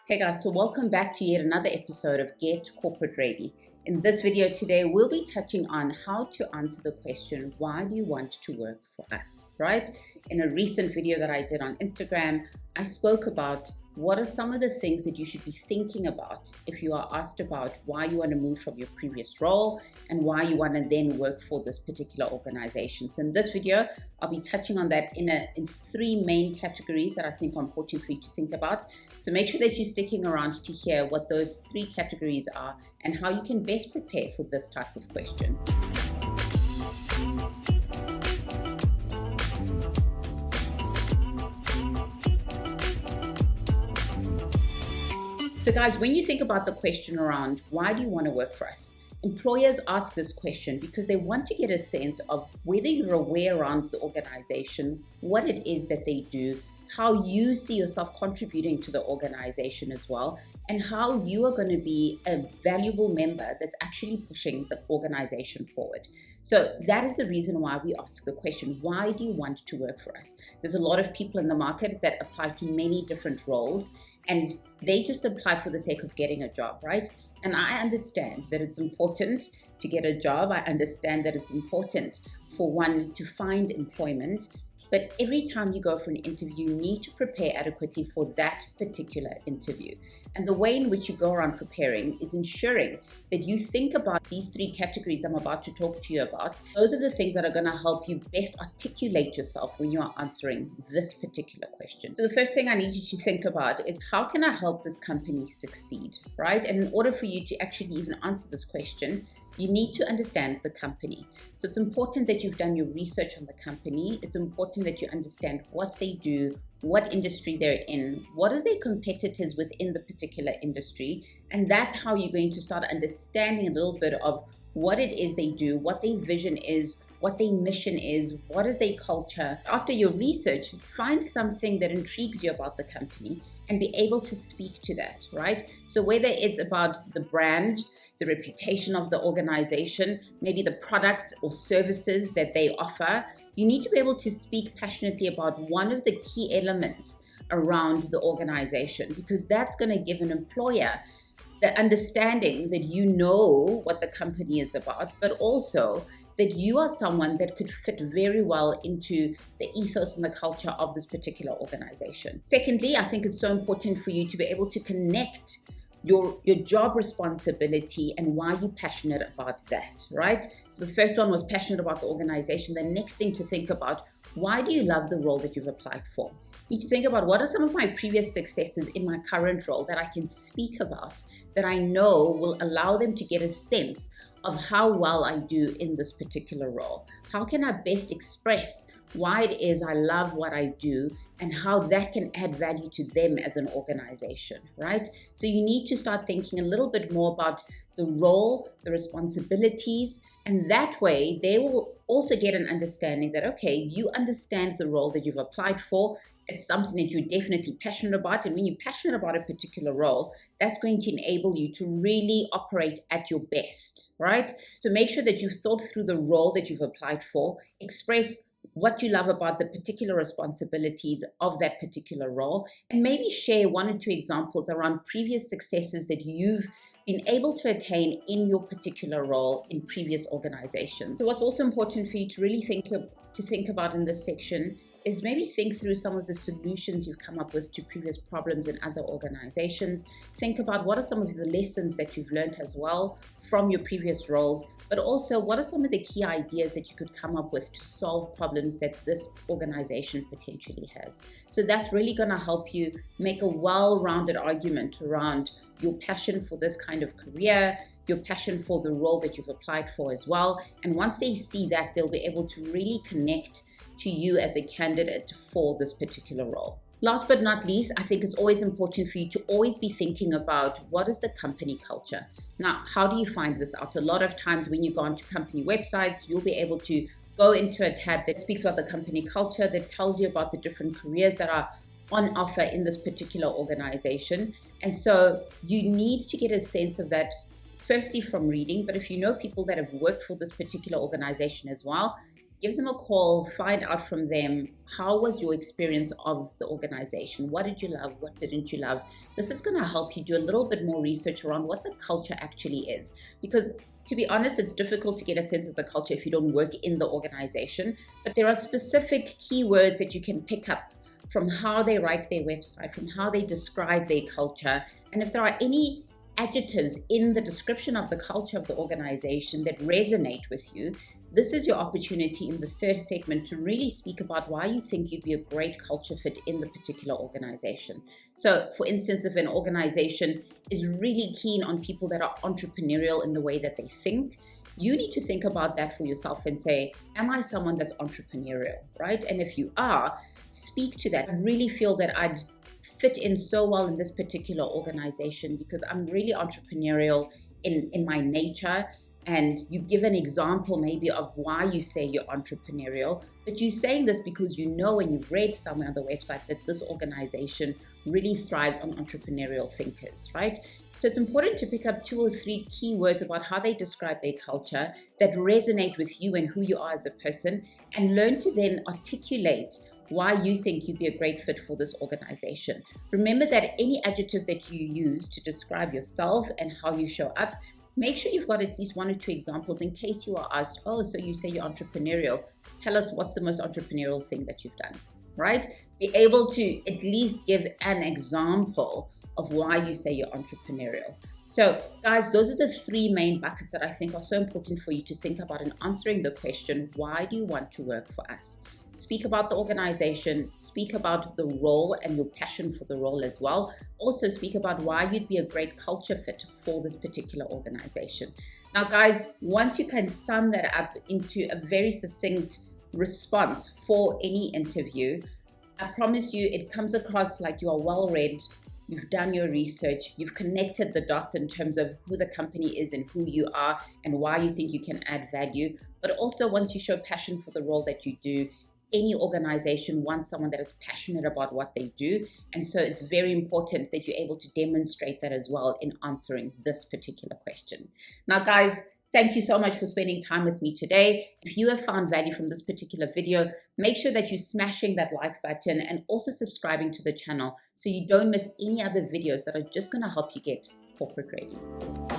Hey guys, so welcome back to yet another episode of Get Corporate Ready. In this video today, we'll be touching on how to answer the question, why do you want to work for us, right? In a recent video that I did on Instagram, I spoke about what are some of the things that you should be thinking about if you are asked about why you want to move from your previous role and why you want to then work for this particular organization. So in this video, I'll be touching on that in three main categories that I think are important for you to think about. So make sure that you're sticking around to hear what those three categories are and how you can best prepare for this type of question. So guys, when you think about the question around why do you want to work for us? Employers ask this question because they want to get a sense of whether you're aware around the organization, what it is that they do, how you see yourself contributing to the organization as well, and how you are going to be a valuable member that's actually pushing the organization forward. So that is the reason why we ask the question, why do you want to work for us? There's a lot of people in the market that apply to many different roles, and they just apply for the sake of getting a job, right? And I understand that it's important to get a job. I understand that it's important for one to find employment. But every time you go for an interview, you need to prepare adequately for that particular interview. And the way in which you go around preparing is ensuring that you think about these three categories I'm about to talk to you about. Those are the things that are going to help you best articulate yourself when you are answering this particular question. So the first thing I need you to think about is, how can I help this company succeed, right? And in order for you to actually even answer this question, you need to understand the company. So it's important that you've done your research on the company. It's important that you understand what they do, what industry they're in, what is their competitors within the particular industry. And that's how you're going to start understanding a little bit of what it is they do, what their vision is, what their mission is, what is their culture. After your research, find something that intrigues you about the company and be able to speak to that, right? So whether it's about the brand, the reputation of the organization, maybe the products or services that they offer, you need to be able to speak passionately about one of the key elements around the organization, because that's going to give an employer the understanding that you know what the company is about, but also that you are someone that could fit very well into the ethos and the culture of this particular organization. Secondly, I think it's so important for you to be able to connect your job responsibility and why you're passionate about that, right? So the first one was passionate about the organization. The next thing to think about, why do you love the role that you've applied for? You need to think about, what are some of my previous successes in my current role that I can speak about, that I know will allow them to get a sense of how well I do in this particular role. How can I best express why it is I love what I do and how that can add value to them as an organization, right? So you need to start thinking a little bit more about the role, the responsibilities, and that way they will also get an understanding that, okay, you understand the role that you've applied for. It's something that you're definitely passionate about. And when you're passionate about a particular role, that's going to enable you to really operate at your best, right? So make sure that you've thought through the role that you've applied for, express what you love about the particular responsibilities of that particular role, and maybe share one or two examples around previous successes that you've been able to attain in your particular role in previous organizations. So what's also important for you to really think about in this section is maybe think through some of the solutions you've come up with to previous problems in other organizations. Think about what are some of the lessons that you've learned as well from your previous roles, but also what are some of the key ideas that you could come up with to solve problems that this organization potentially has. So that's really going to help you make a well-rounded argument around your passion for this kind of career, your passion for the role that you've applied for as well. And once they see that, they'll be able to really connect to you as a candidate for this particular role. Last but not least, I think it's always important for you to always be thinking about, what is the company culture? Now, how do you find this out? A lot of times when you go onto company websites, you'll be able to go into a tab that speaks about the company culture, that tells you about the different careers that are on offer in this particular organization. And so you need to get a sense of that, firstly from reading, but if you know people that have worked for this particular organization as well, give them a call, find out from them, how was your experience of the organization? What did you love? What didn't you love? This is going to help you do a little bit more research around what the culture actually is. Because to be honest, it's difficult to get a sense of the culture if you don't work in the organization. But there are specific keywords that you can pick up from how they write their website, from how they describe their culture. And if there are any adjectives in the description of the culture of the organization that resonate with you, this is your opportunity in the third segment to really speak about why you think you'd be a great culture fit in the particular organization. So, for instance, if an organization is really keen on people that are entrepreneurial in the way that they think, you need to think about that for yourself and say, am I someone that's entrepreneurial, right? And if you are, speak to that. I really feel that I'd fit in so well in this particular organization because I'm really entrepreneurial in my nature. And you give an example maybe of why you say you're entrepreneurial, but you're saying this because you know and you've read somewhere on the website that this organization really thrives on entrepreneurial thinkers, right? So it's important to pick up 2 or 3 keywords about how they describe their culture that resonate with you and who you are as a person, and learn to then articulate why you think you'd be a great fit for this organization. Remember that any adjective that you use to describe yourself and how you show up, make sure you've got at least 1 or 2 examples in case you are asked, oh, so you say you're entrepreneurial. Tell us what's the most entrepreneurial thing that you've done, right? Be able to at least give an example of why you say you're entrepreneurial. So guys, those are the 3 main buckets that I think are so important for you to think about in answering the question, why do you want to work for us? Speak about the organization, speak about the role and your passion for the role as well. Also speak about why you'd be a great culture fit for this particular organization. Now guys, once you can sum that up into a very succinct response for any interview, I promise you it comes across like you are well read, you've done your research, you've connected the dots in terms of who the company is and who you are and why you think you can add value. But also once you show passion for the role that you do, any organization wants someone that is passionate about what they do. And so it's very important that you're able to demonstrate that as well in answering this particular question. Now, guys, thank you so much for spending time with me today. If you have found value from this particular video, make sure that you're smashing that like button and also subscribing to the channel so you don't miss any other videos that are just going to help you get corporate ready.